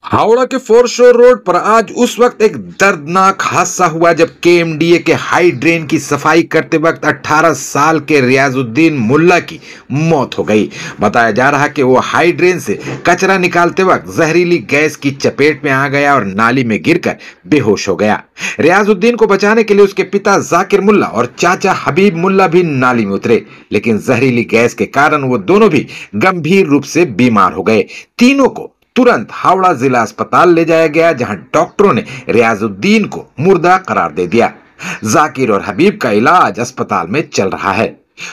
हावड़ा के फोरशोर रोड पर आज उस वक्त एक दर्दनाक हादसा हुआ जब केएमडीए के हाई ड्रेन की सफाई करते वक्त 18 साल के रियाजुद्दीन मुल्ला की मौत हो गई। बताया जा रहा कि वो हाई ड्रेन से कचरा निकालते वक्त जहरीली गैस की चपेट में आ गया और नाली में गिरकर बेहोश हो गया। रियाजुद्दीन को बचाने के लिए उसके पिता जाकिर मुल्ला और चाचा हबीब मुल्ला भी नाली में उतरे, लेकिन जहरीली गैस के कारण वो दोनों भी गंभीर रूप से बीमार हो गए। तीनों को तुरंत हावड़ा जिला अस्पताल ले जाया गया, जहां डॉक्टरों ने रियाजुद्दीन को मुर्दा करार दे दिया। जाकिर और हबीब का इलाज अस्पताल में चल रहा है।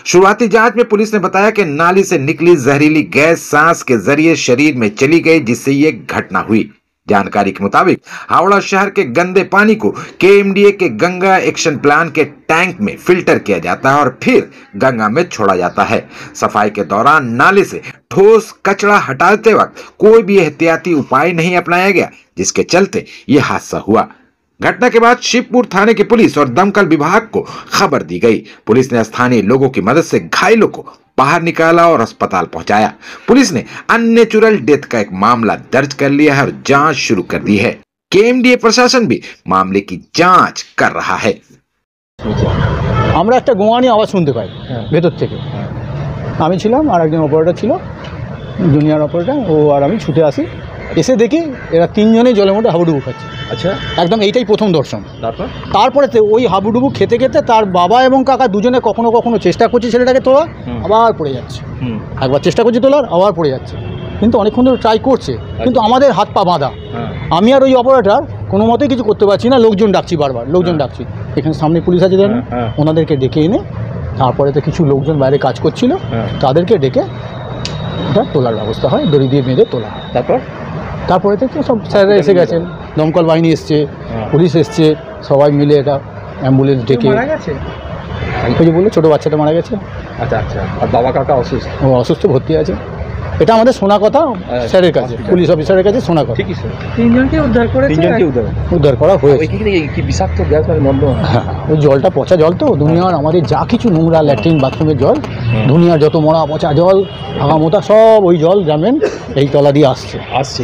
शुरुआती जांच में पुलिस ने बताया कि नाली से निकली जहरीली गैस सांस के जरिए शरीर में चली गई, जिससे ये घटना हुई। जानकारी के मुताबिक हावड़ा शहर के गंदे पानी को केएमडीए के गंगा एक्शन प्लान के टैंक में फिल्टर किया जाता है और फिर गंगा में छोड़ा जाता है। सफाई के दौरान नाले से ठोस कचरा हटाते वक्त कोई भी एहतियाती उपाय नहीं अपनाया गया, जिसके चलते यह हादसा हुआ। घटना के बाद शिवपुर थाने की पुलिस और दमकल विभाग को खबर दी गई। पुलिस ने स्थानीय लोगों की मदद से घायलों को बाहर निकाला और अस्पताल पहुंचाया। पुलिस ने अननेचुरल डेथ का एक मामला दर्ज कर लिया है और जांच शुरू कर दी है। केएमडीए प्रशासन भी मामले की जांच कर रहा है। আমরা একটা গোয়ানি আওয়াজ শুনতে পাই ভেতর থেকে। আমি ছিলাম আর একজন অপারেটর ছিল, জুনিয়র অপারেটর, ও আর আমি ছুটে আসি। এসে দেখি এরা তিনজনেই জলের মধ্যে হাবুডুবু খাচ্ছে। আচ্ছা, একদম এইটাই প্রথম দর্শন। তারপরে ওই হাবুডুবু খেতে খেতে তার বাবা এবং কাকা দুজনে কখনো কখনো চেষ্টা করছে ছেলেটাকে তোলা, আবার পড়ে যাচ্ছে। একবার চেষ্টা করছে তোলার, আবার পড়ে যাচ্ছে, কিন্তু অনেকক্ষণ ধরে ট্রাই করছে, কিন্তু আমাদের হাত পা বাঁধা। আমি আর ওই অপারেটর কোনো মতেই কিছু করতে পারছি না। লোকজন ডাকছি, বারবার লোকজন ডাকছি। এখানে সামনে পুলিশ আছে জানেন, ওনাদেরকে ডেকে এনে তারপরে তো কিছু লোকজন বাইরে কাজ করছিল, তাদেরকে ডেকে এটা তোলার ব্যবস্থা হয়, দড়ি দিয়ে বেঁধে তোলা। তারপরে থেকে সব স্যাররা এসে গেছেন, দমকল বাহিনী এসছে, পুলিশ এসছে, সবাই মিলে এটা অ্যাম্বুলেন্স ডেকে। ওই যে বললো ছোটো বাচ্চাটা মারা গেছে। আচ্ছা আচ্ছা, আর বাবা কাকা অসুস্থ? ও অসুস্থ, ভর্তি আছে। এটা আমাদের শোনা কথা, স্যারের কাছে, পুলিশ অফিসারের কাছে শোনা কথা। ঠিকই স্যার, তিনজনকে উদ্ধার করা হয়েছে। কি বিষাক্ত গ্যাস নন্দ? হ্যাঁ, ওই জলটা পচা জল তো, দুনিয়ার আমাদের যা কিছু নোংরা ল্যাট্রিন বাথরুমের জল, দুনিয়ার যত মরা পচা জল, আগামোতা সব ওই জল জানেন এই তলা দিয়ে আসছে।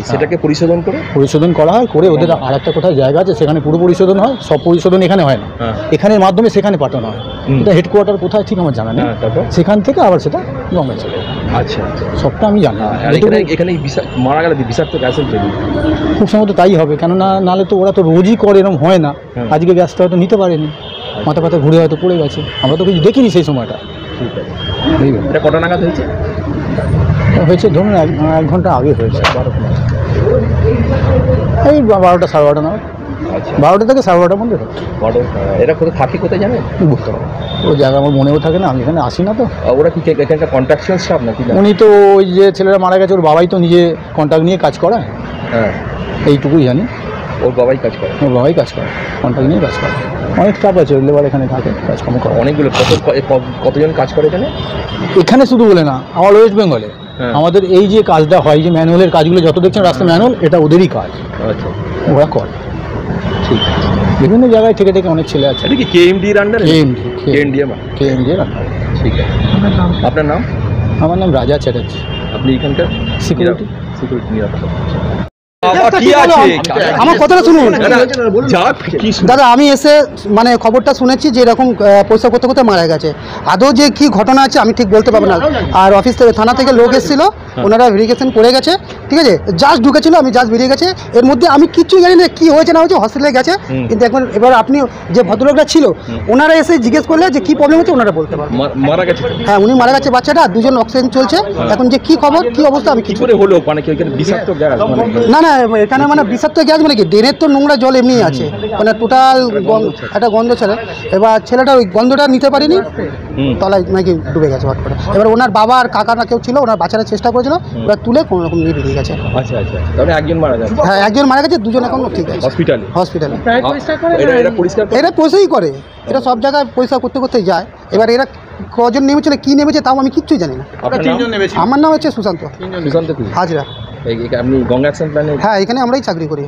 সেটাকে পরিশোধন করা হয়, করে ওদের আর একটা কোথায় জায়গা আছে সেখানে পুরো পরিশোধন হয়। সব পরিশোধন এখানে হয় না, এখানের মাধ্যমে সেখানে পাঠানো হয়। এটা হেডকোয়ার্টার কোথায় ঠিক আমার জানা নেই, সেখান থেকে আবার সেটা গঙ্গায় চলে। আচ্ছা, সবটা আমি জানি। এখানে মারা গেলে বিষাক্ত গ্যাসের জন্য খুব সম্ভবত তাই হবে, কেননা নাহলে তো ওরা তো রোজই করে, এরকম হয় না। আজকে গ্যাসটা হয়তো নিতে পারেনি, মাথা পাতা ঘুরে হয়তো পড়ে গেছে, আমরা তো কিছু দেখিনি সেই সময়টা। এটা কটা নাগাদ হয়েছে? ধরুন 1 ঘন্টা আগে হয়েছে, এই 12টা সাড়ে 12টা নাগাদ। 12টা থেকে সাড়ে 12টার মধ্যে। এটা কোথায় থাকে কোথায় জানেন? বুঝতে পারবো, ওই জায়গা আমার মনেও থাকে না, আমি এখানে আসি না তো। ওরা কি এখানকার কন্ট্রাকচুয়াল স্টাফ নাকি? উনি তো ওই যে ছেলেরা মারা গেছে ওর বাবাই তো নিজে কন্ট্রাক্ট নিয়ে কাজ করায়। হ্যাঁ, এইটুকুই জানি। ওর বাবাই কাজ করে? ওর বাবাই কাজ করে, কন্ট্রাক্ট নিয়ে কাজ করে। অনেক স্টাফ আছে, লেবার এখানে থাকে, কাজকর্ম করে অনেকগুলো। কতজন কাজ করে এখানে? এখানে শুধু বলে না, আমার ওয়েস্ট বেঙ্গলে আমাদের এই যে কাজটা হয়, যে ম্যানুয়ালের কাজগুলো যত দেখছেন রাস্তা ম্যানুয়াল, এটা ওদেরই কাজ। আচ্ছা, ওরা করে। ঠিক আছে, বিভিন্ন জায়গায় থেকে থেকে অনেক ছেলে আছে। কি কেএমডির আন্ডারে? কেএমডির আন্ডারে। ঠিক আছে, আপনার নাম? আমার নাম রাজা চ্যাটার্জি। আপনি এখানকার সিকিউরিটি নিরাপত্তা। আমার কথাটা শুনুন দাদা, আমি এসে মানে খবরটা শুনেছি যে এরকম পয়সা করতে করতে মারা গেছে। আদৌ যে কি ঘটনা আছে আমি ঠিক বলতে পারবো না। আর অফিস থেকে, থানা থেকে লোক এসেছিল, ওনারা ভেরিফিকেশন করে গেছে। ঠিক আছে, জাস্ট ঢুকেছিল, আমি জাস্ট বেরিয়ে গেছে। এর মধ্যে আমি কিচ্ছু জানি না কি হয়েছে না হয়েছে, হসপিটালে গেছে। কিন্তু এবার আপনি যে ভদ্রলোকরা ছিল, ওনারা এসে জিজ্ঞেস করলে যে কি প্রবলেম হচ্ছে, ওনারা বলতে পারবেন। মারা গেছে? হ্যাঁ, উনি মারা গেছে, বাচ্চাটা। 2জন অক্সিজেন চলছে। এখন যে কি খবর, কি অবস্থা আমি কিছু হলো মানে না না, এখানে মানে বিষাক্ত গ্যাস মানে কি, ড্রেনের তো নোংরা জল এমনি আছে, মানে টোটাল একটা গন্ধ ছেলে। এবার ছেলেটা ওই গন্ধটা নিতে পারেনি, তলায় নাকি ডুবে গেছে হট করে। এবার ওনার বাবা আর কাকা না কেউ ছিল, ওনার বাচ্চারা চেষ্টা করেছিল, ওরা তুলে কোনো রকম নিয়ে বেরিয়ে গেছে। আচ্ছা আচ্ছা, তাহলে একজন মারা গেছে? হ্যাঁ, একজন মারা গেছে, 2জন এখন ঠিক আছে হসপিটালে। এরা পয়সাই করে, এরা সব জায়গায় পয়সা করতে করতে যায়। এবার এরা কজন নেমেছিল, কি নেমেছে তাও আমি কিচ্ছু জানি না। আমার নাম হচ্ছে সুশান্ত হাজরা। আপনি গঙ্গা অ্যাকশন প্ল্যানে? হ্যাঁ, এখানে আমরাই চাকরি করি।